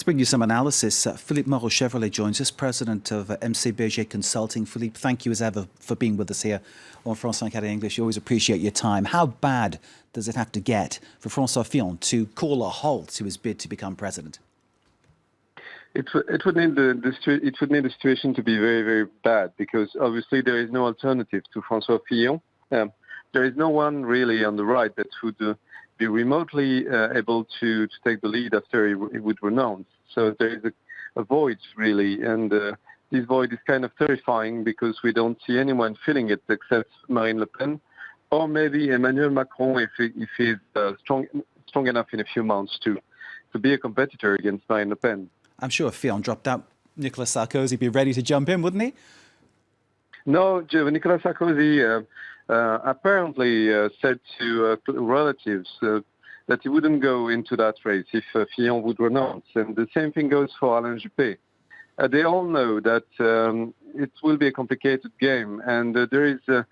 bring you some analysis. Philippe Moreau-Chevrolet joins us, president of MC Berger Consulting. Philippe, thank you as ever for being with us here on France 5 English. You always appreciate your time. How bad does it have to get for François Fillon to call a halt to his bid to become president? It would need the situation to be very, very bad, because obviously there is no alternative to François Fillon. There is no one really on the right that would be remotely able to take the lead after he would renounce. So there is a void, really, and this void is kind of terrifying because we don't see anyone filling it except Marine Le Pen, or maybe Emmanuel Macron if he's strong enough in a few months to be a competitor against Marine Le Pen. I'm sure if Fillon dropped out, Nicolas Sarkozy would be ready to jump in, wouldn't he? No, Nicolas Sarkozy apparently said to relatives that he wouldn't go into that race if Fillon would renounce. And the same thing goes for Alain Juppé. They all know that it will be a complicated game, and there is a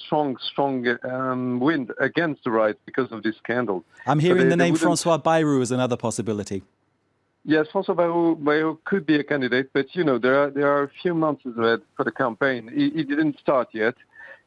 strong wind against the right because of this scandal. I'm hearing the name François Bayrou as another possibility. Yes, François Bayrou could be a candidate, but you know there are a few months ahead for the campaign. He didn't start yet.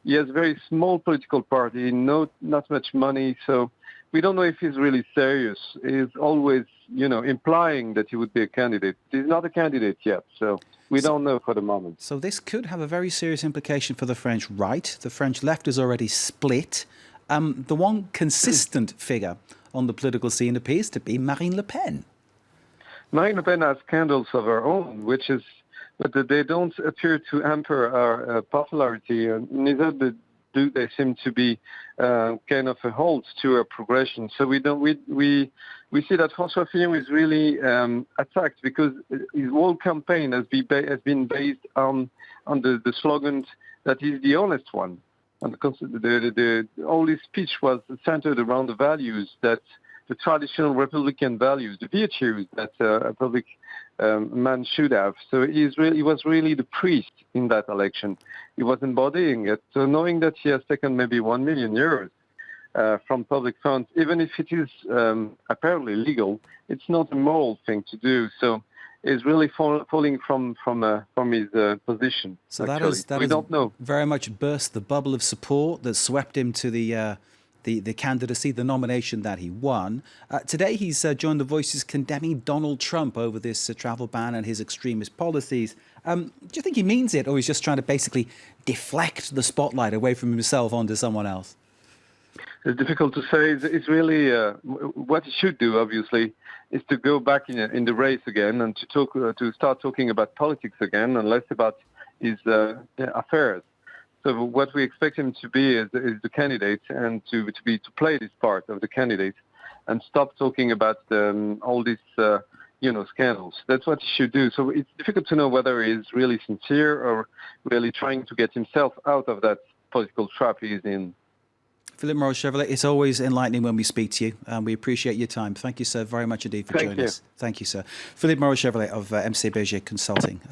He has a very small political party, not much money, so we don't know if he's really serious. He's always, implying that he would be a candidate. He's not a candidate yet, so we don't know for the moment. So this could have a very serious implication for the French right. The French left is already split. The one consistent figure on the political scene appears to be Marine Le Pen. Marine Le Pen has scandals of her own, but they don't appear to hamper our popularity. Neither do they seem to be kind of a halt to our progression. So we see that François Fillon is really attacked because his whole campaign has been based on the slogan that he's the honest one. And all his speech was centered around the values that the traditional Republican values, the virtues that a public man should have. So he was really the priest in that election. He was embodying it. So knowing that he has taken maybe 1 million euros from public funds, even if it is apparently legal, it's not a moral thing to do. So he's really falling from his position. So actually. we don't know. Very much burst the bubble of support that swept him to the candidacy, the nomination that he won. Today he's joined the voices condemning Donald Trump over this travel ban and his extremist policies. Do you think he means it, or he's just trying to basically deflect the spotlight away from himself onto someone else? It's difficult to say. It's really what he should do, obviously, is to go back in the race again and to start talking about politics again and less about his affairs. So what we expect him to be is the candidate, and to play this part of the candidate, and stop talking about all these scandals. That's what he should do. So it's difficult to know whether he's really sincere or really trying to get himself out of that political trap he's in. Philippe Moreau-Chevrolet, it's always enlightening when we speak to you, and we appreciate your time. Thank you, sir, very much indeed for joining us. Thank you, sir. Philippe Moreau-Chevrolet of MC Berger Consulting.